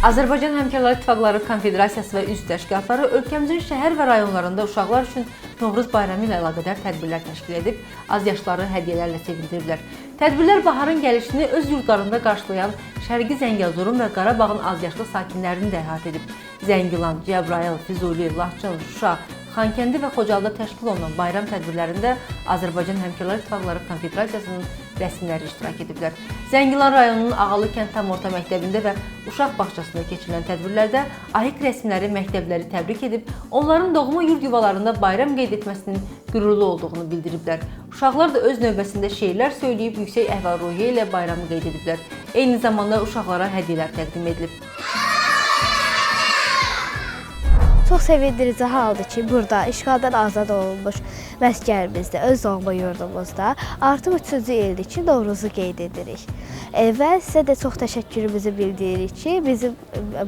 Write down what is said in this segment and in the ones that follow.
Azərbaycan Həmkarlar İttifaqları Konfederasiyası və üzv təşkilatları ölkəmizin şəhər və rayonlarında uşaqlar üçün Novruz bayramı ilə əlaqədar tədbirlər təşkil edib, azyaşları hədiyyələrlə sevindiriblər. Tədbirlər baharın gəlişini öz yurdlarında qarşılayan Şərqi Zəngəzurun və Qarabağın azyaşlı sakinlərini də əhatə edib. Zəngilan, Cəbrayıl, Füzuli, Laçın, Şuşa, Xankəndi və Xocalıda təşkil olunan bayram tədbirlərində Azərbaycan Həmkarlar İttifaqları Konfederasiyasının rəsmiləri iştirak ediblər. Zəngilan rayonunun Ağalı kənd tam orta məktəbində və uşaq bağçasında keçirilən tədbirlərdə AİQ rəsmiləri məktəbləri təbrik edib, onların doğma yurd yuvalarında bayram qeyd etməsinin qürurlu olduğunu bildiriblər. Uşaqlar da öz növbəsində şeirlər söyləyib, yüksək əhval-ruhiyyə ilə bayramı qeyd ediblər. Eyni zamanda uşaqlara hədiyyələr təqdim edilib. Çox sevindirici haldır ki, burada işğaldan azad olunmuş məskənimizdə, öz doğma yurdumuzda artıq 3-cü ildir ki, Novruzu qeyd edirik. Və sizə də çox təşəkkürümüzü bildiririk ki, bizim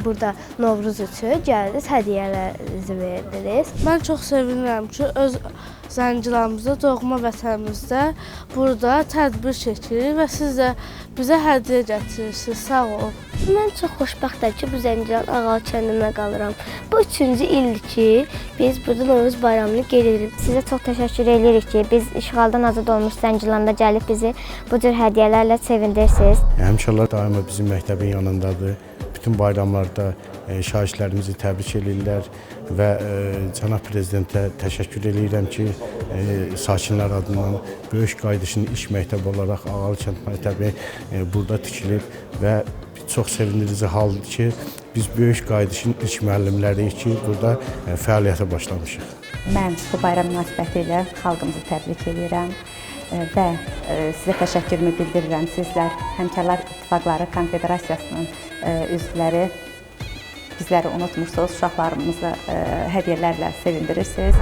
burada Novruz üçün gəldiniz, hədiyyələrinizi verdiniz. Mən çox sevinirəm ki, öz Zəngilanımızda, doğma vətənimizdə burada tədbir çəkirik və siz də bizə hədiyyə gətirirsiniz. Sağ olun. Mən çox xoşbəxtəm ki, bu Zəngilan Ağalı kəndində qalıram. Bu 3-cü ildir ki, biz burada Novruz bayramını qeyd edirik. Sizə çox təşəkkür edirik ki, biz işğaldan azad olmuş Zəngilanda gəlib bizi bu cür hədiyyələrlə sevindirirsiniz. Həmkarlar daima bizim məktəbin yanındadır. Bütün bayramlarda şahidlərimizi təbrik edirlər və cənab prezidentə təşəkkür edirəm ki, sakinlər adından böyük qayıdışın ilk məktəb olaraq Ağalı kənd məktəbi burada tikilib və çox sevindirici haldır ki, biz böyük qayıdışın ilk müəllimləriyik ki, burada fəaliyyətə başlamışıq. Mən bu bayram münasibətilə xalqımızı təbrik edirəm və sizə təşəkkürümü bildirirəm. Sizlər Həmkarlar İttifaqları Konfederasiyasının üzvləri bizləri unutmursunuz, uşaqlarımızı hədiyyələrlə sevindirirsiniz.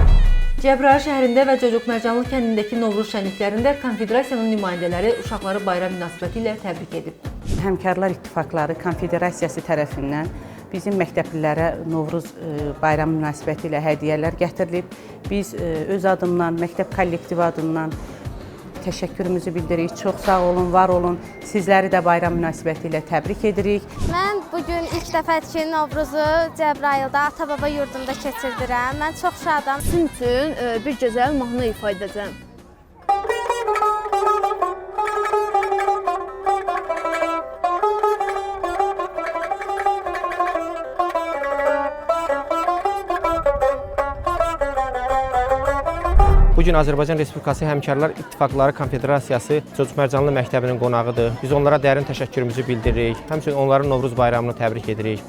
Cəbrayıl şəhərində və Cocuqmərcanlı kəndindəki Novruz şənliklərində konfederasiyanın nümayəndələri uşaqları bayram münasibəti ilə təbrik edib. Həmkarlar İttifaqları Konfederasiyası tərəfindən bizim məktəblilərə Novruz bayramı münasibəti ilə hədiyyələr gətirilib. Biz öz adımdan, məktəb kollektivi adından təşəkkürümüzü bildiririk. Çox sağ olun, var olun. Sizləri də bayram münasibəti ilə təbrik edirik. Mən bugün ilk dəfədir ki, Novruzu Cəbrayılda, ata-baba yurdumda keçirdirəm. Mən çox şadam. Sizin üçün bir gözəl mahnı ifa edəcəm. Bugün Azərbaycan Respublikası Həmkarlar İttifaqları Konfederasiyası Cocuqmərcanlı məktəbinin qonağıdır. Biz onlara dərin təşəkkürümüzü bildiririk. Həmçinin onların Novruz bayramını təbrik edirik.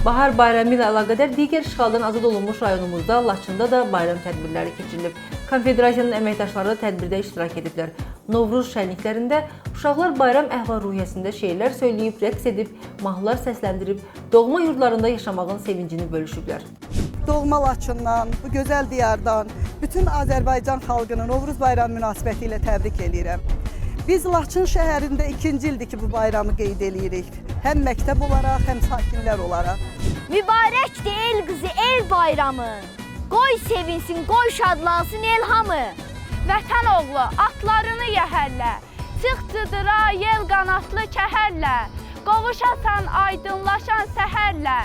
Bahar bayramı ilə əlaqədar digər işğaldan azad olunmuş rayonumuzda Laçında da bayram tədbirləri keçirilib. Konfederasiyanın əməkdaşları da tədbirdə iştirak ediblər. Novruz şənliklərində uşaqlar bayram əhval-ruhiyyəsində şeirlər söyləyib, rəqs edib, mahnılar səsləndirib, doğma yurdlarında yaşamağın sevincini bölüşüblər. Doğma Laçından, bu gözəl diyardan bütün Azərbaycan xalqını Novruz bayramı münasibəti ilə təbrik edirəm. Biz Laçın şəhərində 2-ci ildir ki, bu bayramı qeyd edirik. Həm məktəb olaraq, həm sakinlər olaraq. Mübarəkdir el qızı, el bayramı. Qoy sevinsin, qoy şadlansın el hamı. Vətən oğlu atlarını yəhərlə, çıx cıdıra yel qanatlı kəhərlə, qovuşasan aydınlaşan səhərlə,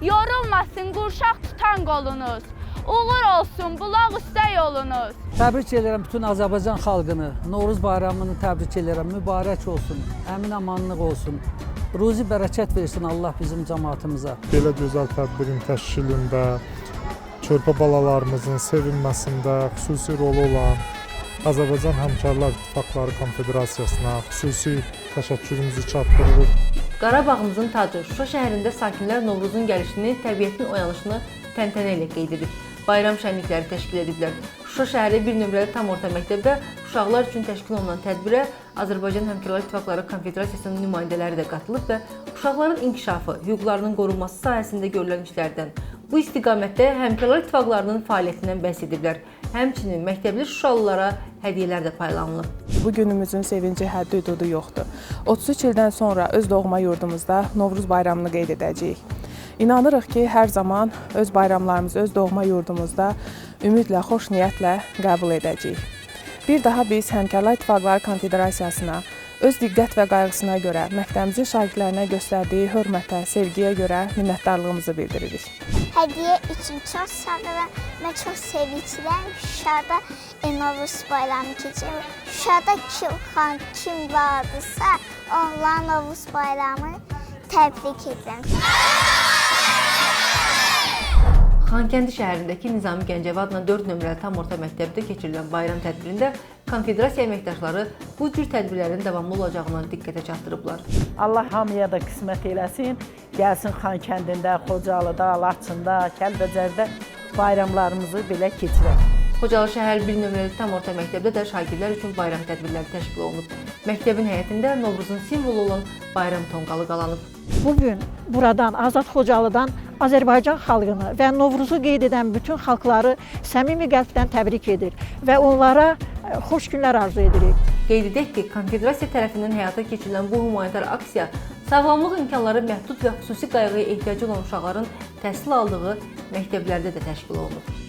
yorulmasın qurşaq tutan qolunuz, uğur olsun bulaq üstə yolunuz. Təbrik edirəm bütün Azərbaycan xalqını, Novruz bayramını təbrik edirəm, mübarək olsun, əmin-amanlıq olsun, ruzi bərəkət versin Allah bizim cəmaatımıza. Belə gözəl tədbirin təşkilində, körpə balalarımızın sevinməsində xüsusi rolu olan Azərbaycan Həmkarlar İttifaqları Konfederasiyasına xüsusi təşəkkürümüzü çatdırırıq. Qarabağımızın tacı Şuşa şəhərində sakinlər Novruzun gəlişini, təbiətin oyanışını təntənə ilə qeyd edib. Bayram şənlikləri təşkil ediblər. Şuşa şəhəri 1 nömrəli tam orta məktəbdə uşaqlar üçün təşkil olunan tədbirə Azərbaycan Həmkarlar İttifaqları Konfederasiyasının nümayəndələri də qatılıb və uşaqların inkişafı, hüquqlarının qorunması sahəsində görülən işlərdən, bu istiqamətdə Həmkarlar İttifaqlarının fəaliyyətindən bəhs ediblər. Həmçinin məktəbli Şuşalılara hədiyyələr də paylanılıb. Bu günümüzün sevinci həddi-hüdudu yoxdur. 33 ildən sonra öz doğma yurdumuzda Novruz bayramını qeyd edəcəyik. İnanırıq ki, hər zaman öz bayramlarımızı öz doğma yurdumuzda ümidlə, xoş niyyətlə qəbul edəcəyik. Bir daha biz Həmkarlar İttifaqları Konfederasiyasına öz diqqət və qayğısına görə məktəbimizin şagirdlərinə göstərdiyi hörmətə, sevgiyə görə minnətdarlığımızı bildiririk. Hədiyyə üçün çox sağ olun. Mən çox sevincliyəm. Şuşada Novruz bayramı keçirir. Şuşada kim vardısa, onların Novruz bayramı təbrik edirəm. Xankəndi şəhərindəki Nizami Gəncəvi adına 4 nömrəli tam orta məktəbdə keçirilən bayram tədbirində konfederasiya əməkdaşları bu cür tədbirlərin davamlı olacağına diqqətə çatdırıblar. Allah hamıya da qismət eləsin, gəlsin Xankəndində, Xocalıda, Laçında, Kəlbəcərdə bayramlarımızı belə keçirək. Xocalı şəhər 1 nömrəli tam orta məktəbdə də şagirdlər üçün bayram tədbirləri təşkil olunub. Məktəbin həyətində Novruzun simvolu olan bayram tonqalı qalanıb. Bugün buradan Azad Xocalıdan Azərbaycan xalqını və Novruzu qeyd edən bütün xalqları səmimi qəlbdən təbrik edir və onlara xoş günlər arzu edirik. Qeyd edək ki, konfederasiya tərəfindən həyata keçirilən bu humanitar aksiya sağlamlıq imkanları məhdud və xüsusi qayğıya ehtiyacı olan uşaqların təhsil aldığı məktəblərdə də təşkil olunub.